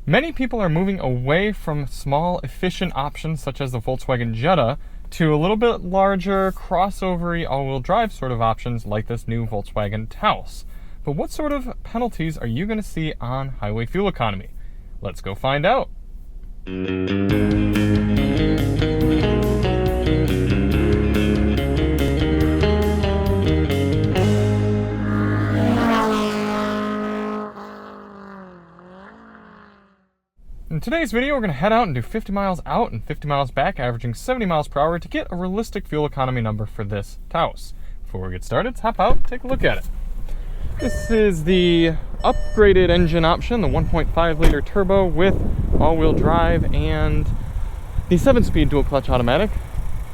Many people are moving away from small, efficient options such as the Volkswagen Jetta to a little bit larger, crossover-y, all-wheel drive sort of options like this new Volkswagen Taos. But what sort of penalties are you going to see on highway fuel economy? Let's go find out. In today's video, we're going to head out and do 50 miles out and 50 miles back, averaging 70 miles per hour to get a realistic fuel economy number for this Taos. Before we get started, let's hop out and take a look at it. This is the upgraded engine option, the 1.5 liter turbo with all-wheel drive and the 7-speed dual clutch automatic.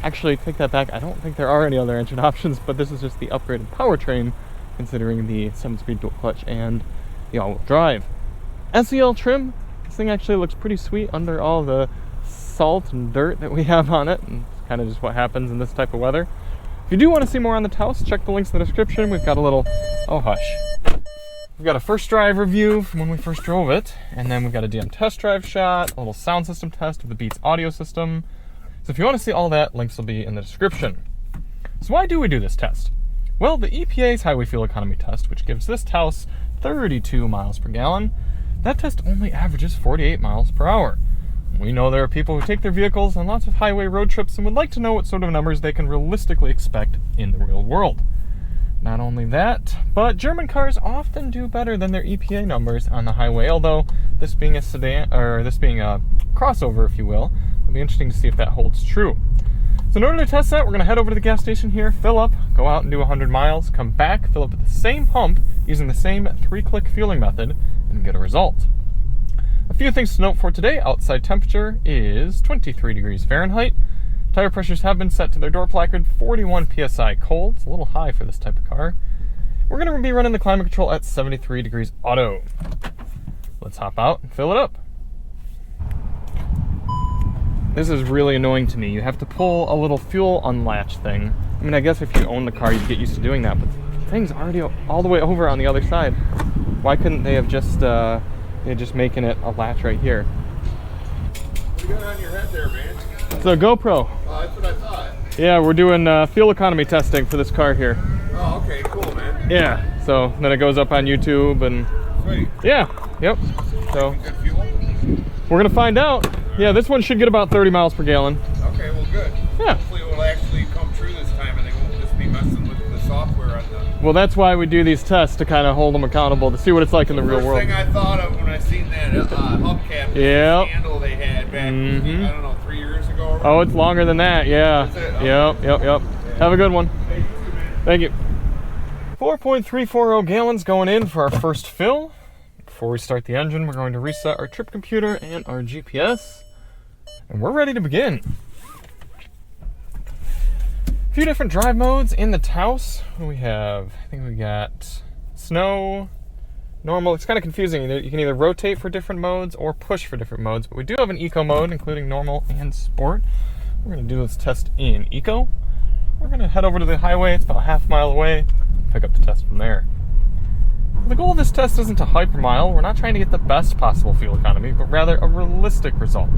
Actually, take that back, I don't think there are any other engine options, but this is just the upgraded powertrain considering the 7-speed dual clutch and the all-wheel drive. SEL trim. This thing actually looks pretty sweet under all the salt and dirt that we have on it, and it's kind of just what happens in this type of weather. If you do want to see more on the Taos, check the links in the description. We've got a little, oh hush. We've got a first drive review from when we first drove it, and then we've got a DM test drive shot, a little sound system test of the Beats audio system. So if you want to see all that, links will be in the description. So why do we do this test? Well, the EPA's highway fuel economy test, which gives this Taos 32 miles per gallon, that test only averages 48 miles per hour. We know there are people who take their vehicles on lots of highway road trips and would like to know what sort of numbers they can realistically expect in the real world. Not only that, but German cars often do better than their EPA numbers on the highway, although this being a sedan, or this being a crossover, if you will, it'll be interesting to see if that holds true. So in order to test that, we're going to head over to the gas station here, fill up, go out and do 100 miles, come back, fill up at the same pump using the same 3-click fueling method, and get a result. A few things to note for today. Outside temperature is 23 degrees Fahrenheit. Tire pressures have been set to their door placard, 41 psi cold. It's a little high for this type of car. We're going to be running the climate control at 73 degrees auto. Let's hop out and fill it up. This is really annoying to me. You have to pull a little fuel unlatch thing. I mean, I guess if you own the car, you'd get used to doing that, but the thing's already all the way over on the other side. Why couldn't they have just making it a latch right here? What you got on your head there, man? It's a GoPro. Oh, that's what I thought. Yeah, we're doing fuel economy testing for this car here. Oh, okay, cool, man. Yeah, so then it goes up on YouTube and... Sweet. Yeah, yep. So Good fuel? we're gonna find out. Yeah, this one should get about 30 miles per gallon. Okay, well, good. Yeah. Hopefully it will actually come true this time and they won't just be messing with the software on the... Well, that's why we do these tests, to kind of hold them accountable, to see what it's like in the real world. First thing I thought of when I seen that hubcap scandal they had back, I don't know, 3 years ago. Oh, it's longer than that, yeah. Is it? Yep. Have a good one. Thank you. 4.340 gallons going in for our first fill. Before we start the engine, we're going to reset our trip computer and our GPS. And we're ready to begin. A few different drive modes in the Taos. We have, I think we got snow, normal. It's kind of confusing. You can either rotate for different modes or push for different modes, but we do have an eco mode, including normal and sport. We're going to do this test in eco. We're going to head over to the highway. It's about a half mile away. Pick up the test from there. The goal of this test isn't to hypermile. We're not trying to get the best possible fuel economy, but rather a realistic result.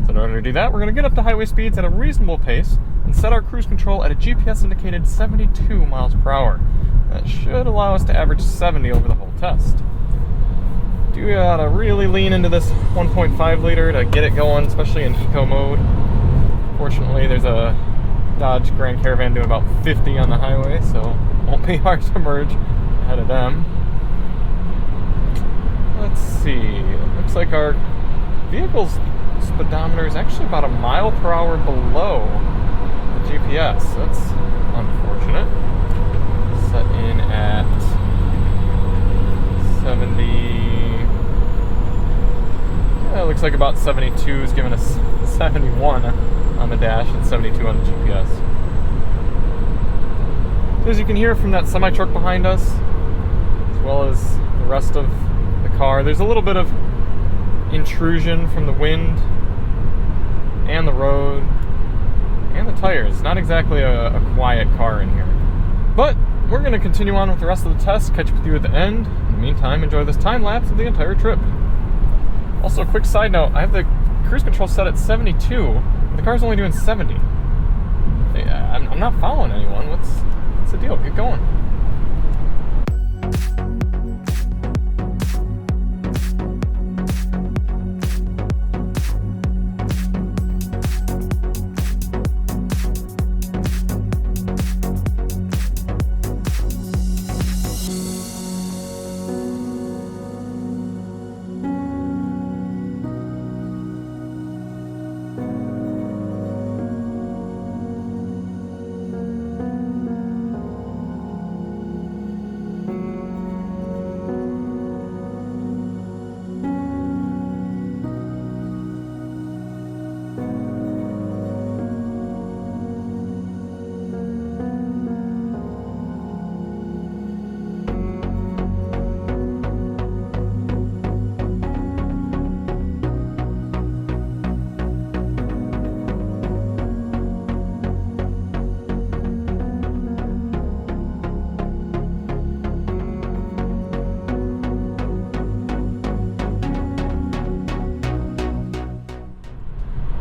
So in order to do that, we're going to get up to highway speeds at a reasonable pace and set our cruise control at a GPS indicated 72 miles per hour. That should allow us to average 70 over the whole test. Do gotta really lean into this 1.5 liter to get it going, especially in eco mode. Fortunately, there's a Dodge Grand Caravan doing about 50 on the highway, so it won't be hard to merge ahead of them. Let's see, it looks like our vehicle's speedometer is actually about a mile per hour below the GPS. That's unfortunate. Set in at 70. Yeah, it looks like about 72 is giving us 71 on the dash and 72 on the GPS. So as you can hear from that semi-truck behind us, as well as the rest of the car, there's a little bit of intrusion from the wind and the road and the tires. Not exactly a quiet car in here. But we're going to continue on with the rest of the test, catch up with you at the end. In the meantime, enjoy this time lapse of the entire trip. Also, a quick side note, I have the cruise control set at 72, but the car's only doing 70. I'm not following anyone. What's the deal? Get going.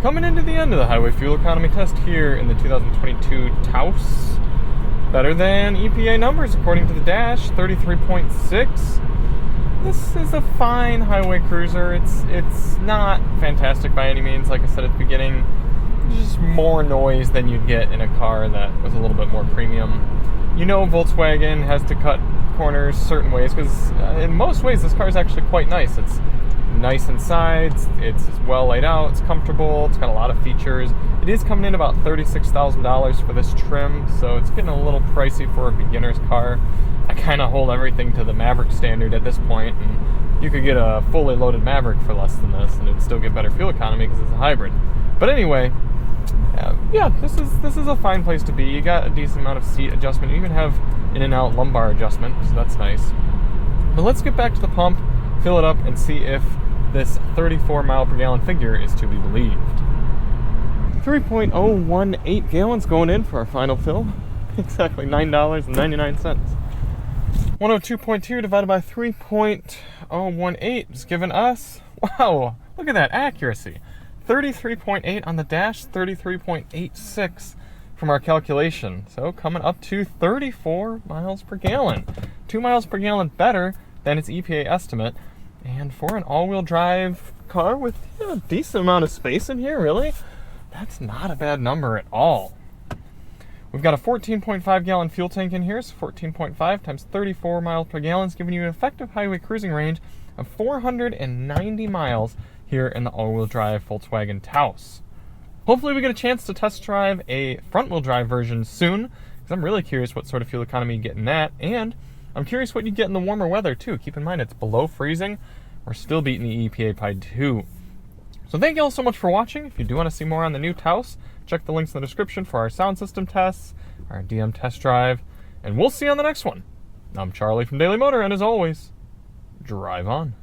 Coming into the end of the highway fuel economy test here in the 2022 Taos. Better than EPA numbers according to the dash, 33.6. This is a fine highway cruiser. It's not fantastic by any means. Like I said at the beginning, just more noise than you'd get in a car that was a little bit more premium. You know, Volkswagen has to cut corners certain ways because in most ways this car is actually quite nice. It's nice inside, it's well laid out, it's comfortable, it's got a lot of features. It is coming in about $36,000 for this trim, so it's getting a little pricey for a beginner's car. I kind of hold everything to the Maverick standard at this point, and you could get a fully loaded Maverick for less than this, and it'd still get better fuel economy because it's a hybrid. But anyway, yeah, this is a fine place to be. You got a decent amount of seat adjustment. You even have in and out lumbar adjustment, so that's nice. But let's get back to the pump, fill it up, and see if this 34 mile per gallon figure is to be believed. 3.018 gallons going in for our final fill. Exactly $9.99. 102.2 divided by 3.018 is giving us, wow, look at that accuracy. 33.8 on the dash, 33.86 from our calculation. So coming up to 34 miles per gallon. 2 miles per gallon better than its EPA estimate. And for an all-wheel drive car with a decent amount of space in here, really, that's not a bad number at all. We've got a 14.5 gallon fuel tank in here, so 14.5 times 34 miles per gallon is giving you an effective highway cruising range of 490 miles here in the all-wheel drive Volkswagen Taos. Hopefully we get a chance to test drive a front-wheel drive version soon, because I'm really curious what sort of fuel economy you get in that, and I'm curious what you get in the warmer weather too. Keep in mind it's below freezing. We're still beating the EPA by 2. So thank you all so much for watching. If you do want to see more on the new Taos, check the links in the description for our sound system tests, our DM test drive, and we'll see you on the next one. I'm Charlie from Daily Motor, and as always, drive on.